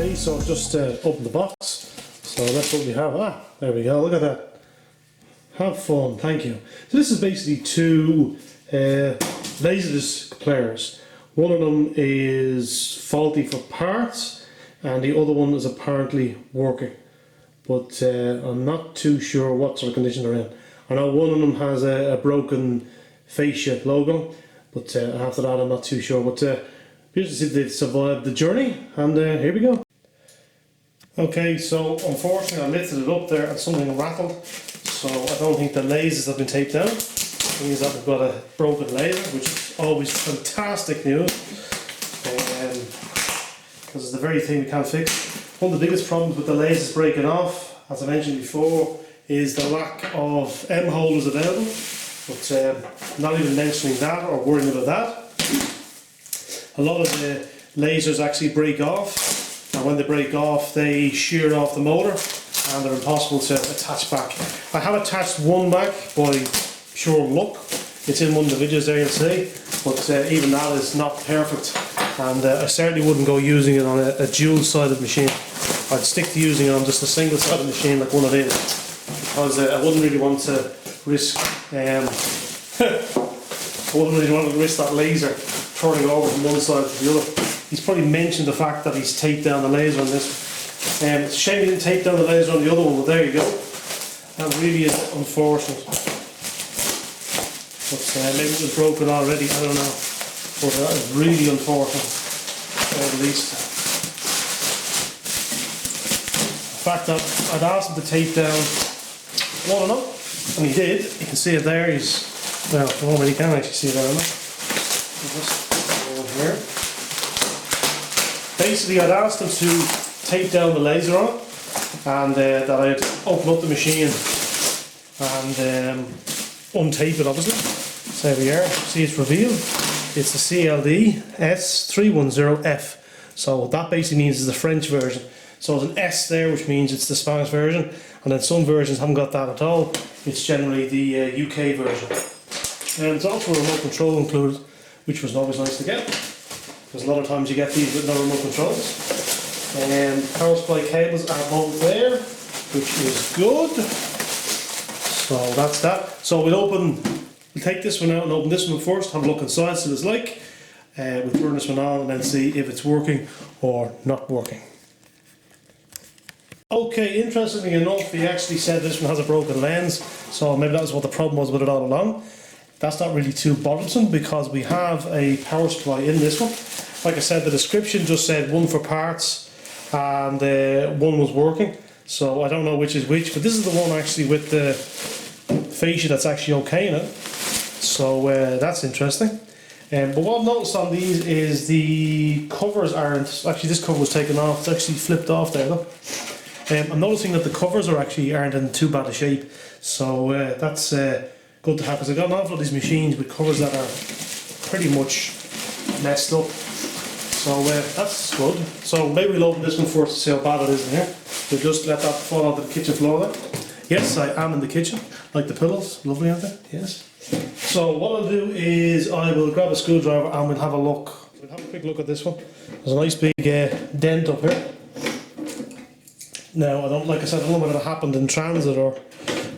Okay, so I've just opened the box. So that's what we have. Ah, there we go, look at that. Have fun, thank you. So this is basically two Laser Disc players. One of them is faulty for parts and the other one is apparently working. But I'm not too sure what sort of condition they're in. I know one of them has a broken fascia logo, but after that I'm not too sure. But here's to see if they've survived the journey, and here we go. Okay, so unfortunately I lifted it up there and something rattled, so I don't think the lasers have been taped down. It means that we've got a broken laser, which is always fantastic news, because it's the very thing we can't fix. One of the biggest problems with the lasers breaking off, as I mentioned before, is the lack of M holders available, but not even mentioning that or worrying about that. A lot of the lasers actually break off, and when they break off they shear off the motor and they're impossible to attach back. I have attached one back by pure luck. It's in one of the videos there, you'll see, but even that is not perfect, and I certainly wouldn't go using it on a dual-sided machine. I'd stick to using it on just a single-sided machine like one of these, because I wouldn't really want to risk I wouldn't really want to risk that laser turning over from one side to the other. He's probably mentioned the fact that he's taped down the laser on this one. It's a shame he didn't tape down the laser on the other one, but there you go. That really is unfortunate. But maybe it was broken already, I don't know. But that is really unfortunate, at least. The fact that I'd asked him to tape down one of them, and he did. You can see it there. He's, well, nobody can actually see that, here. Basically, I'd asked him to tape down the laser on, and that I'd open up the machine and untape it, obviously. So there we are. See, it's revealed. It's the CLD-S310 So that basically means it's the French version. So there's an S there, which means it's the Spanish version, and then some versions haven't got that at all. It's generally the UK version. And there's also a remote control included, which was always nice to get, because a lot of times you get these with no remote controls. And power supply cables are both there, which is good. So that's that. So we'll take this one out and open this one first, have a look inside, see what it's like. We'll turn this one on and then see if it's working or not working. Okay, interestingly enough, he actually said this one has a broken lens, so maybe that was what the problem was with it all along. That's not really too bothersome because we have a power supply in this one. Like I said, the description just said one for parts and one was working, so I don't know which is which, but this is the one actually with the fascia that's actually okay in it, so that's interesting. But what I've noticed on these is the covers aren't, actually this cover was taken off, it's actually flipped off there, look. I'm noticing that the covers aren't in too bad a shape, so that's good to have, because I've got an awful lot of these machines with covers that are pretty much messed up, so that's good. So maybe we'll open this one first to see how bad it is in here. We'll just let that fall onto the kitchen floor there. Yes, I am in the kitchen, like the pillows, lovely aren't they? Yes. So what I'll do is I will grab a screwdriver and we'll have a look. We'll have a quick look at this one. There's a nice big dent up here. Now, like I said, I don't know whether it happened in transit or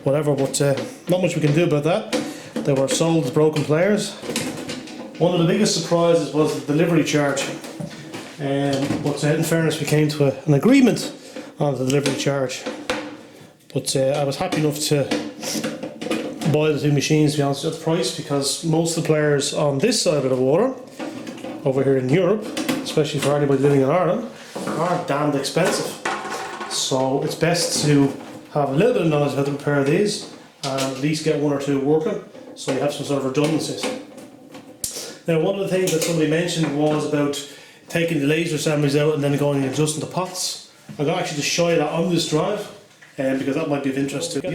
whatever, but not much we can do about that. They were sold as broken players. One of the biggest surprises was the delivery charge. But in fairness, we came to an agreement on the delivery charge. But I was happy enough to buy the two machines, to be honest, at the price, because most of the players on this side of the water, over here in Europe, especially for anybody living in Ireland, are damned expensive. So it's best to have a little bit of knowledge of how to repair these and at least get one or two working, so you have some sort of redundancies. Now, one of the things that somebody mentioned was about taking the laser assemblies out and then going and adjusting the pots. I'm going to actually just show you that on this drive, because that might be of interest too. We're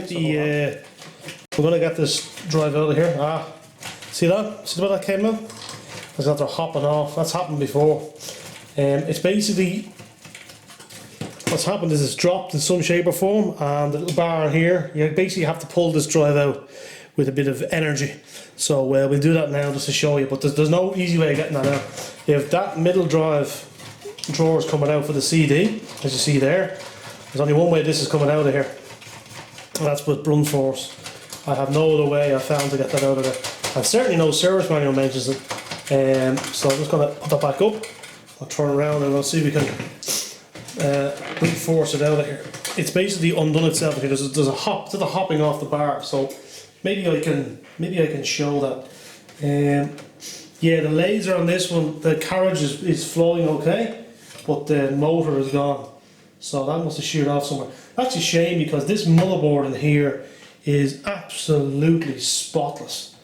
going to get this drive out of here. See that? See the way that came out? That's after hopping off. That's happened before. It's basically, what's happened is it's dropped in some shape or form, and the little bar here, you basically have to pull this drive out with a bit of energy. So we'll do that now just to show you, but there's no easy way of getting that out. If that middle drive drawers coming out for the CD, as you see there. There's only one way this is coming out of here, and that's with blunt force. I have no other way I found to get that out of there. And certainly no service manual mentions it. So I'm just going to put that back up. I'll turn around and I'll see if we can brute force it out of here. It's basically undone itself here. There's a hop, there's a hopping off the bar. So maybe I can show that. Yeah, the laser on this one, the carriage is flowing okay, but the motor is gone. So that must have sheared off somewhere. That's a shame because this motherboard in here is absolutely spotless.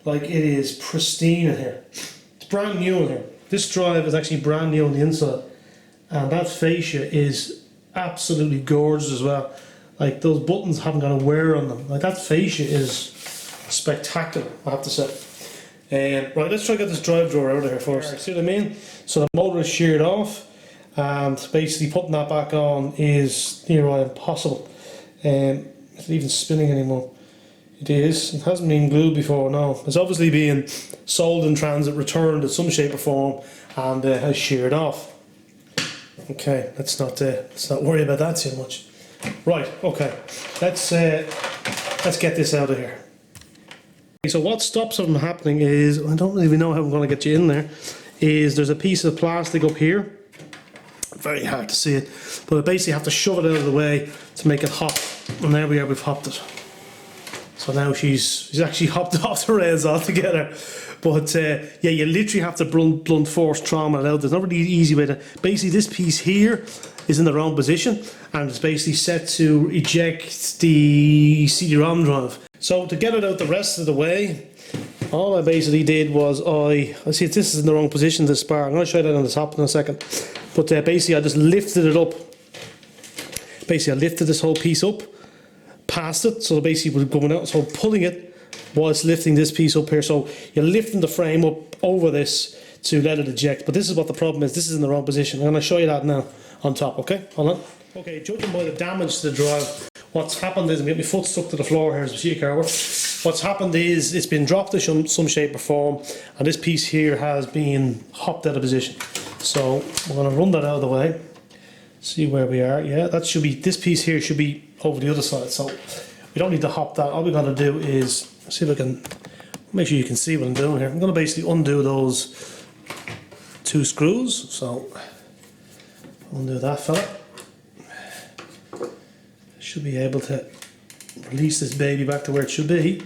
Like, it is pristine in here. It's brand new in here. This drive is actually brand new on the inside, and that fascia is absolutely gorgeous as well. Like, those buttons haven't got a wear on them. Like, that fascia is spectacular, I have to say. Right, let's try to get this drive drawer out of here first. See what I mean? So the motor is sheared off, and basically putting that back on is nearly impossible. Is it even spinning anymore? It is. It hasn't been glued before, no. It's obviously being sold in transit, returned in some shape or form, and has sheared off. Okay, let's not worry about that too much. Right, okay, let's get this out of here. So what stops it from happening is, I don't even know how I'm going to get you in there, is there's a piece of plastic up here. Very hard to see it, but I basically have to shove it out of the way to make it hop. And there we are, we've hopped it. So now she's actually hopped off the rails altogether. But yeah, you literally have to blunt force trauma it out. There's not really an easy way to. Basically, this piece here is in the wrong position, and it's basically set to eject the CD-ROM drive. So to get it out the rest of the way, all I basically did was I see this is in the wrong position, this bar. I'm going to show you that on the top in a second. But basically I just lifted it up. Basically I lifted this whole piece up, past it, so basically we're going out, so I'm pulling it whilst lifting this piece up here. So you're lifting the frame up over this to let it eject. But this is what the problem is, this is in the wrong position. I'm going to show you that now on top, okay? Hold on. Okay, judging by the damage to the drive, what's happened is, I'm getting my foot stuck to the floor here as we see it, what's happened is it's been dropped in some shape or form, and this piece here has been hopped out of position. So we're going to run that out of the way, see where we are. Yeah, that should be, this piece here should be over the other side, so we don't need to hop that. All we're going to do is, see if I can, make sure you can see what I'm doing here. I'm going to basically undo those two screws, so undo that fella. Should be able to release this baby back to where it should be.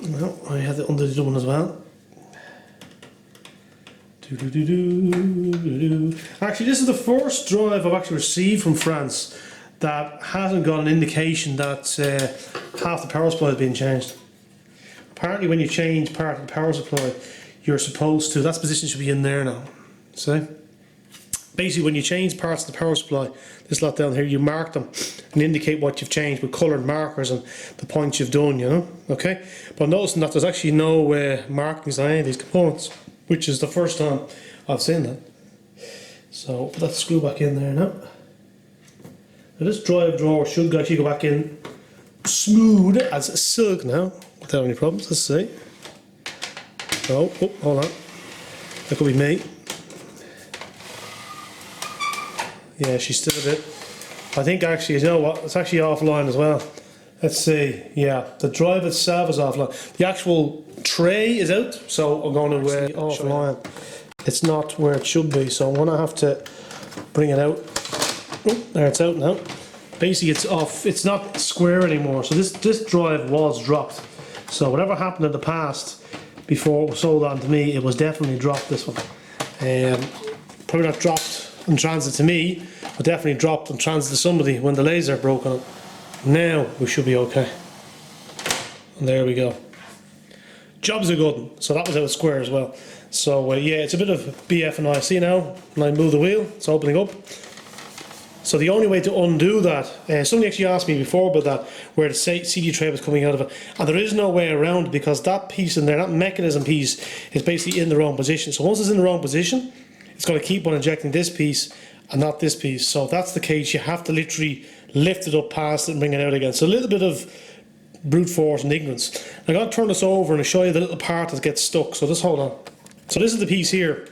Well, I had to undo the other one as well. Actually, this is the first drive I've actually received from France that hasn't got an indication that half the power supply is being changed. Apparently when you change part of the power supply, you're supposed to, that position should be in there now. See? Basically when you change parts of the power supply, this lot down here, you mark them and indicate what you've changed with coloured markers and the points you've done, you know, okay? But I'm noticing that there's actually no markings on any of these components, which is the first time I've seen that. So put that screw back in there now. Now this drive drawer should actually go back in smooth as silk now, without any problems. Let's see. Oh, hold on. That could be me. Yeah, she's still a bit. I think actually, you know what, it's actually offline as well. Let's see, yeah, the drive itself is offline. The actual tray is out, so I'm going to offline. It's not where it should be, so I'm going to have to bring it out. Oh, there, it's out now. Basically it's off, it's not square anymore, so this drive was dropped. So whatever happened in the past, before it was sold on to me, it was definitely dropped, this one. Probably not dropped in transit to me, but definitely dropped in transit to somebody when the laser broke on it. Now we should be okay. And there we go. Job's a good one. So that was out square as well. So yeah, it's a bit of BF and I. See now, when I move the wheel, it's opening up. So the only way to undo that, somebody actually asked me before about that, where the CD tray was coming out of it, and there is no way around it because that piece in there, that mechanism piece, is basically in the wrong position. So once it's in the wrong position, it's going to keep on injecting this piece and not this piece. So if that's the case, you have to literally lift it up past it and bring it out again. So a little bit of brute force and ignorance. I'm going to turn this over and show you the little part that gets stuck. So just hold on. So this is the piece here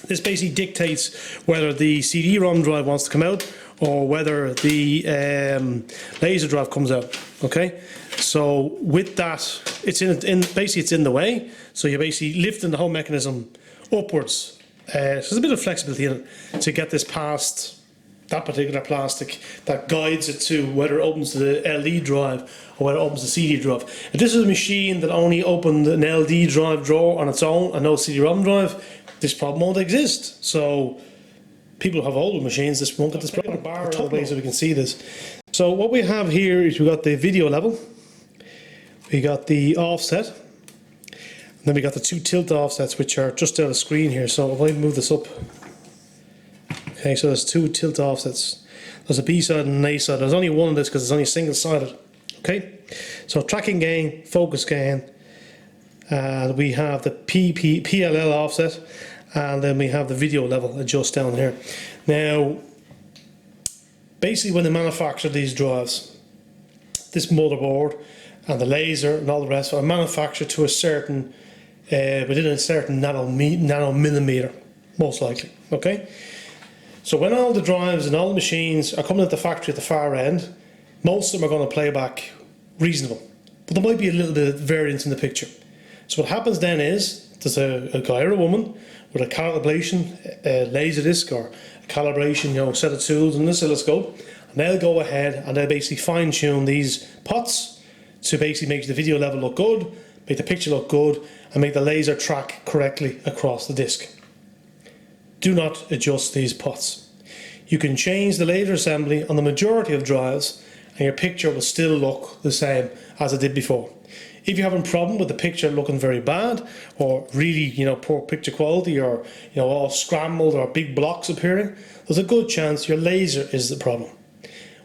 This basically dictates whether the CD-ROM drive wants to come out or whether the laser drive comes out. Okay, so with that, it's basically it's in the way. So you're basically lifting the whole mechanism upwards. So there's a bit of flexibility in it to get this past that particular plastic that guides it to whether it opens the LD drive or whether it opens the CD drive. If this is a machine that only opened an LD drive drawer on its own and no CD-ROM drive, this problem won't exist. So people who have older machines, this won't get this problem. So we can see this. So what we have here is we've got the video level, we got the offset, and then we got the two tilt offsets which are just on the screen here. So if I move this up, okay, so there's two tilt offsets. There's a B side and an A side. There's only one of this because it's only single sided. Okay, so tracking gain, focus gain, and we have the PLL offset, and then we have the video level adjust down here. Now, basically when they manufacture these drives, this motherboard and the laser and all the rest are manufactured to a certain, within a certain nanomillimeter, most likely. Okay, so when all the drives and all the machines are coming at the factory at the far end, most of them are going to play back reasonable, but there might be a little bit of variance in the picture. So what happens then is there's a guy or a woman with a calibration, a laser disc or a calibration, set of tools and an oscilloscope, and they'll go ahead and they'll basically fine tune these pots to basically make the video level look good, make the picture look good, and make the laser track correctly across the disc. Do not adjust these pots. You can change the laser assembly on the majority of drives and your picture will still look the same as it did before. If you're having a problem with the picture looking very bad or really poor picture quality or all scrambled or big blocks appearing, there's a good chance your laser is the problem.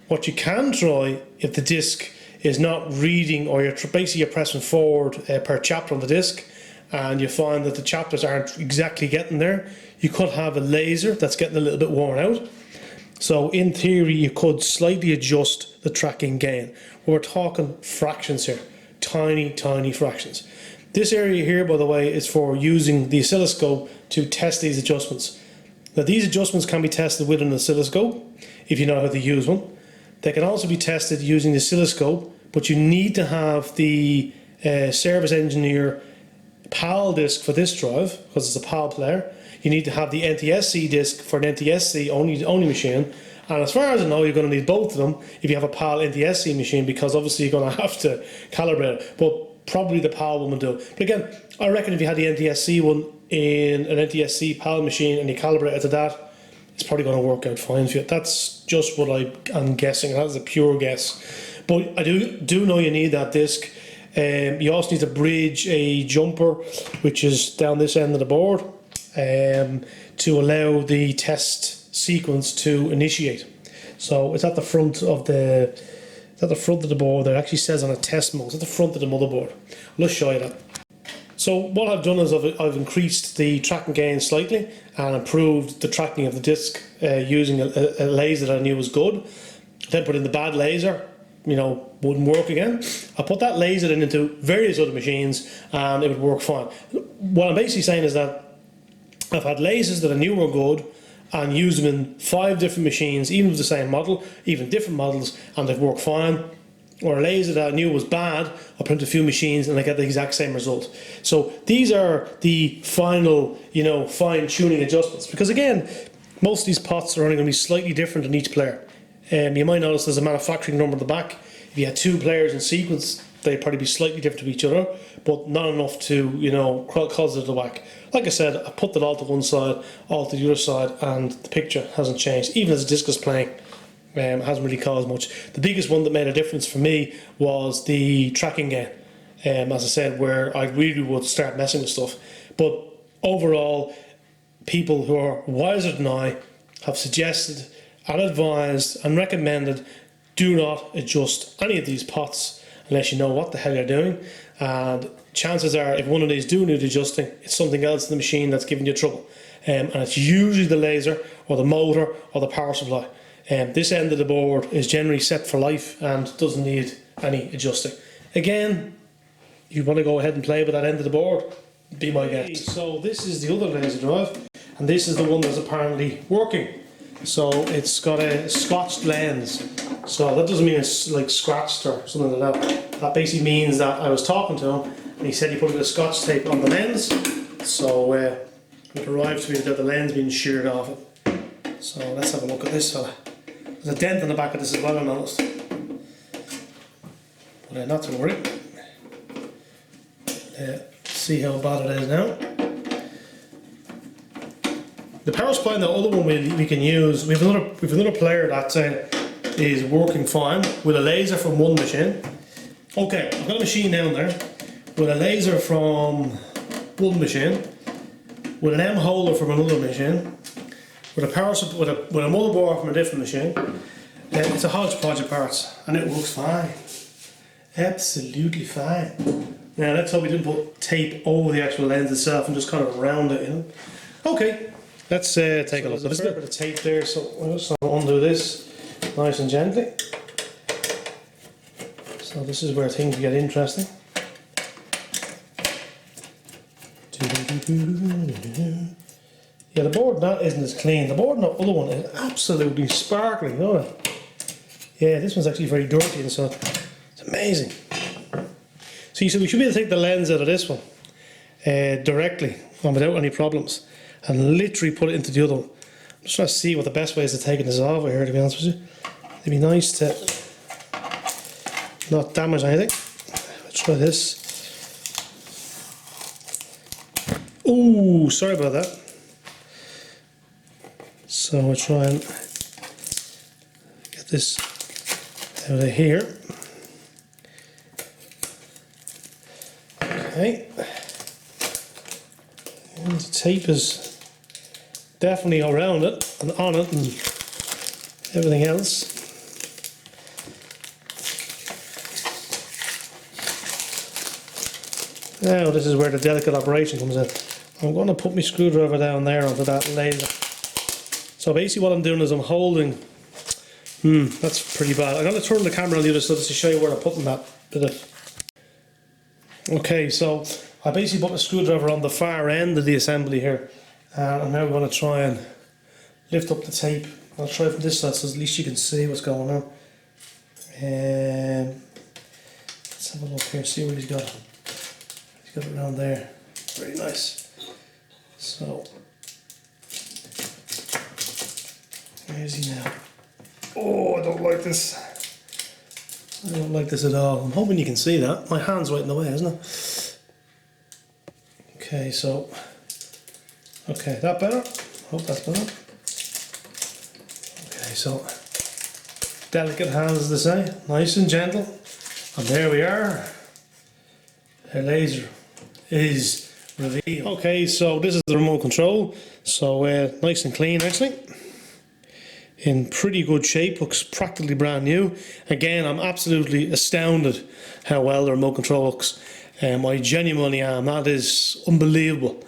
What you can try, if the disc is not reading or you're pressing forward per chapter on the disc and you find that the chapters aren't exactly getting there, you could have a laser that's getting a little bit worn out. So in theory you could slightly adjust the tracking gain. We're talking fractions here, tiny fractions. This area here, by the way, is for using the oscilloscope to test these adjustments. Now these adjustments can be tested with an oscilloscope if you know how to use one. They can also be tested using the oscilloscope, but you need to have the service engineer PAL disc for this drive because it's a PAL player. You need to have the NTSC disc for an NTSC only machine, and as far as I know you're going to need both of them if you have a PAL NTSC machine, because obviously you're going to have to calibrate it, but probably the PAL one will do. But again, I reckon if you had the NTSC one in an NTSC PAL machine and you calibrate it to that, it's probably going to work out fine for you. That's just what I'm guessing. That's a pure guess, but I do know you need that disc. You also need to bridge a jumper which is down this end of the board to allow the test sequence to initiate. So it's at the front of the board. It actually says on a test mode. It's at the front of the motherboard. Let's show you that. So what I've done is I've increased the tracking gain slightly and improved the tracking of the disc using a laser that I knew was good. Then put in the bad laser, wouldn't work again. I put that laser into various other machines and it would work fine. What I'm basically saying is that I've had lasers that I knew were good and used them in 5 different machines, even with the same model, even different models, and they've worked fine. Or a laser that I knew was bad, I put into a few machines and I get the exact same result. So these are the final, fine-tuning adjustments. Because again, most of these pots are only going to be slightly different in each player. You might notice there's a manufacturing number at the back. If you had 2 players in sequence, they'd probably be slightly different to each other, but not enough to, cause it to whack. Like I said, I put that all to one side, all to the other side, and the picture hasn't changed. Even as the disc is playing, it hasn't really caused much. The biggest one that made a difference for me was the tracking gain. As I said, where I really would start messing with stuff. But overall, people who are wiser than I have suggested and advised and recommended do not adjust any of these pots unless you know what the hell you're doing, and chances are if one of these do need adjusting, it's something else in the machine that's giving you trouble, and it's usually the laser or the motor or the power supply. This end of the board is generally set for life and doesn't need any adjusting. Again, you want to go ahead and play with that end of the board, be my guest. So this is the other laser drive. and this is the one that's apparently working. So it's got a scotched lens, so that doesn't mean it's like scratched or something like that. That basically means that I was talking to him and he said he put a bit of scotch tape on the lens, so it arrived to me that the lens being sheared off it. So let's have a look at this fella. There's a dent in the back of this as well, I noticed. But not to worry. See how bad it is now. The power supply and the other one we can use, we have another player that is working fine with a laser from one machine. Okay, I've got a machine down there with a laser from one machine, with an M holder from another machine, with a power supply, with a motherboard from a different machine. It's a hodgepodge of parts, and it works fine, absolutely fine. Now let's hope we didn't put tape over the actual lens itself and just kind of around it, you know. Okay. Let's take a look. There's a bit of tape there, so I'll just undo this nice and gently. So this is where things get interesting. Yeah, the board that isn't as clean. The board on the other one is absolutely sparkling. Oh, yeah, this one's actually very dirty inside. It's amazing. So we should be able to take the lens out of this one directly and without any problems, and literally put it into the other one. I'm just trying to see what the best way is to taking this off here, to be honest with you. It'd be nice to not damage anything. Let's try this. Oh, sorry about that. So we'll try and get this out of here. Okay. And the tape is definitely around it and on it and everything else. Now this is where the delicate operation comes in. I'm going to put my screwdriver down there onto that laser. So basically what I'm doing is I'm holding, that's pretty bad. I'm going to turn the camera on the other side to show you where I'm putting that bit of. Okay, so I basically put my screwdriver on the far end of the assembly here, and I'm now going to try and lift up the tape. I'll try from this side so at least you can see what's going on. Let's have a look here, see what he's got. He's got it around there. Very nice. So, where is he now? Oh, I don't like this. I don't like this at all. I'm hoping you can see that. My hand's right in the way, isn't it? Okay, so, okay, that better? Hope that's better. Okay, so, delicate hands as they say, nice and gentle. And there we are. The laser is revealed. Okay, so this is the remote control. So, nice and clean actually. In pretty good shape, looks practically brand new. Again, I'm absolutely astounded how well the remote control looks. I genuinely am. That is unbelievable.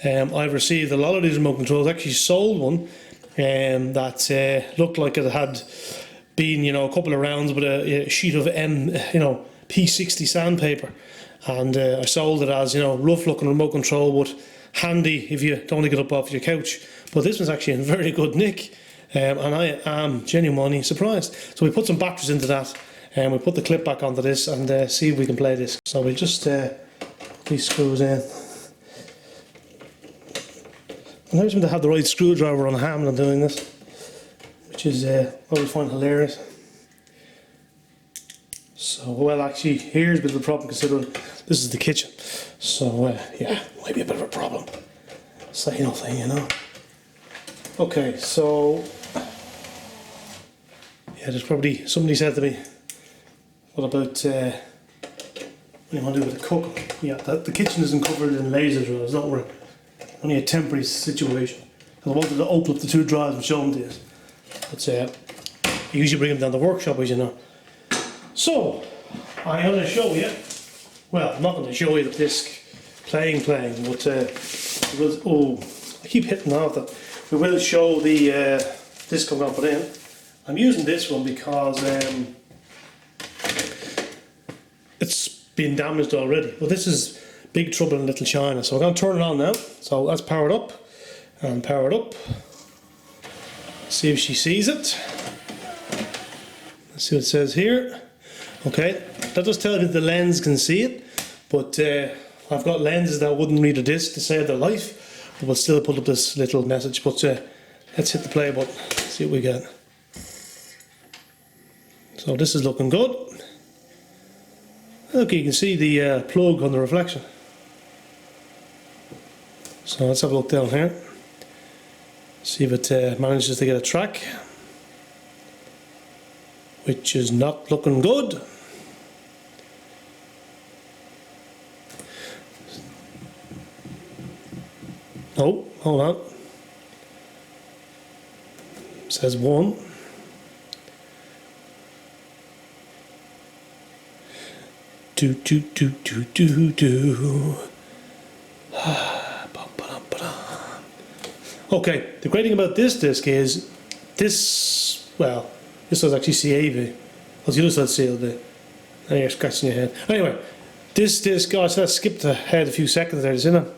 I've received a lot of these remote controls. I actually sold one that looked like it had been, a couple of rounds with a sheet of P60 sandpaper, and I sold it as rough looking remote control, but handy if you don't want to get up off your couch. But this one's actually in very good nick. And I am genuinely surprised. So we put some batteries into that, and we put the clip back onto this and see if we can play this. So we'll just put these screws in. And I just want to have the right screwdriver on hand when I'm doing this, which is what we find hilarious. So, well, actually, here's a bit of a problem considering this is the kitchen. So, yeah, might be a bit of a problem. Say nothing, Okay, so yeah, there's probably somebody said to me, what about what do you want to do with the cooking? Yeah, the kitchen isn't covered in laser drills. It's not only a temporary situation. I wanted to open up the two drives and show them to you. But I usually bring them down to the workshop, as you know. So I'm going to show you. Well, I'm not going to show you the disc playing, but I keep hitting off that. We will show the disc I'm going to put in. I'm using this one because it's been damaged already. Well, this is Big Trouble in Little China, so we're going to turn it on now. So that's powered up, and power it up. See if she sees it. Let's see what it says here. Okay, that does tell me that the lens can see it, but I've got lenses that wouldn't read a disc to save their life, but we'll still put up this little message. But let's hit the play button, see what we get. So this is looking good. Look, you can see the plug on the reflection. So let's have a look down here. See if it manages to get a track, which is not looking good. Oh, hold on. It says 1. Do. Okay, the great thing about this disc is this, well, this was actually CAV. Well, the other side CLD. Now you're scratching your head. Anyway, this disc, gosh, I skipped ahead a few seconds there, isn't it?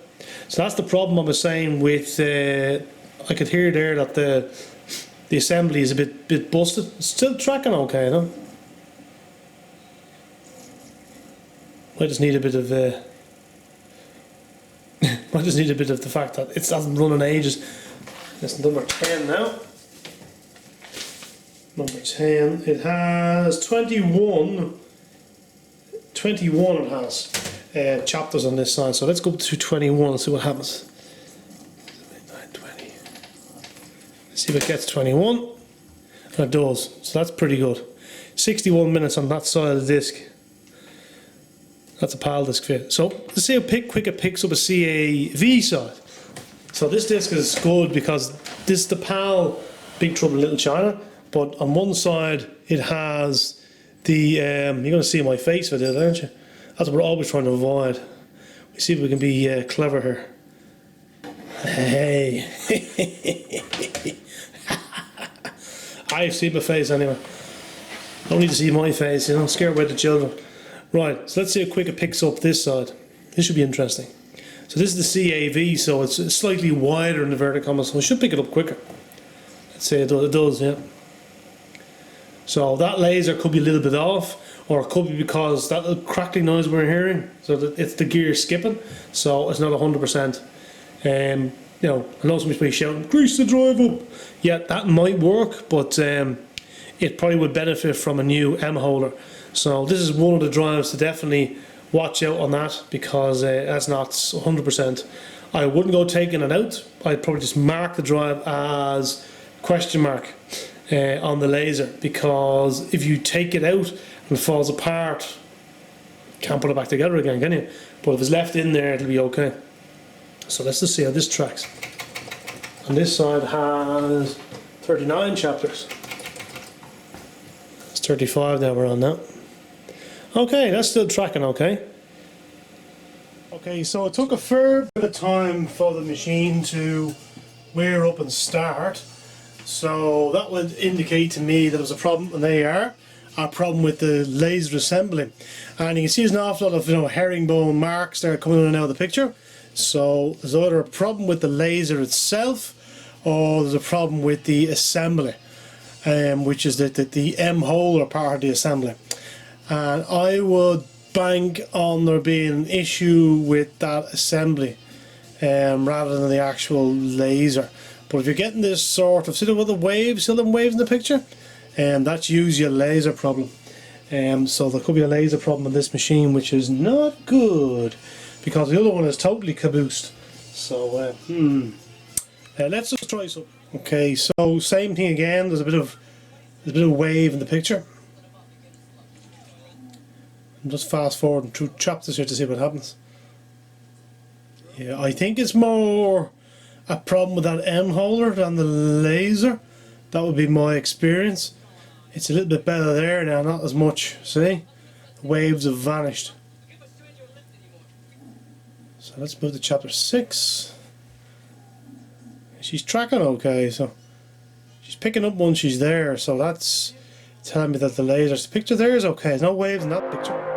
So that's the problem I was saying with, I could hear there that the assembly is a bit busted. It's still tracking okay, though. I just need a bit of I just need a bit of the fact that it hasn't run in ages. That's number 10 now. Number 10, it has 21 it has chapters on this side, so let's go to 21 and see what happens. 20. Let's see if it gets 21, and it does, so that's pretty good. 61 minutes on that side of the disc. That's a PAL disc fit. So let's see how quick it picks up a CAV side. So this disc is good because this is the PAL Big Trouble in Little China, but on one side it has the, you're going to see my face with it, aren't you? That's what we're always trying to avoid. We see if we can be clever here. Hey. I've seen my face anyway. Don't need to see my face, you know, scare away the children. Right, so let's see how quick it picks up this side. This should be interesting. So this is the CAV, so it's slightly wider in the vertical, so it should pick it up quicker. Let's say it does, yeah. So that laser could be a little bit off, or it could be because that little crackling noise we're hearing, so that it's the gear skipping, so it's not 100%. You know, I know somebody's probably shouting, grease the drive up. Yeah, that might work, but it probably would benefit from a new M holder. So this is one of the drives to definitely watch out on that, because that's not 100%. I wouldn't go taking it out. I'd probably just mark the drive as question mark on the laser, because if you take it out and it falls apart, you can't put it back together again, can you? But if it's left in there, it'll be okay. So let's just see how this tracks. And this side has 39 chapters. It's 35 now we're on now. Okay, that's still tracking okay. Okay, so it took a fair bit of time for the machine to wear up and start. So that would indicate to me that there was a problem, and there you are, a problem with the laser assembly. And you can see there's an awful lot of, you know, herringbone marks there coming in and out of the picture. So there's either a problem with the laser itself, or there's a problem with the assembly, which is the M hole or part of the assembly. And I would bank on there being an issue with that assembly rather than the actual laser. But if you're getting this sort of, see the waves, see them waves in the picture? That's usually a laser problem. So there could be a laser problem on this machine, which is not good, because the other one is totally caboosed. So let's just try some. Okay, so same thing again. There's a bit of wave in the picture. I'm just fast forwarding through chapters here to see what happens. Yeah, I think it's more a problem with that M holder than the laser. That would be my experience. It's a little bit better there now, not as much. See? The waves have vanished. So let's move to chapter 6. She's tracking okay, so she's picking up once she's there, so that's telling me that the laser, the picture there is okay. There's no waves in that picture.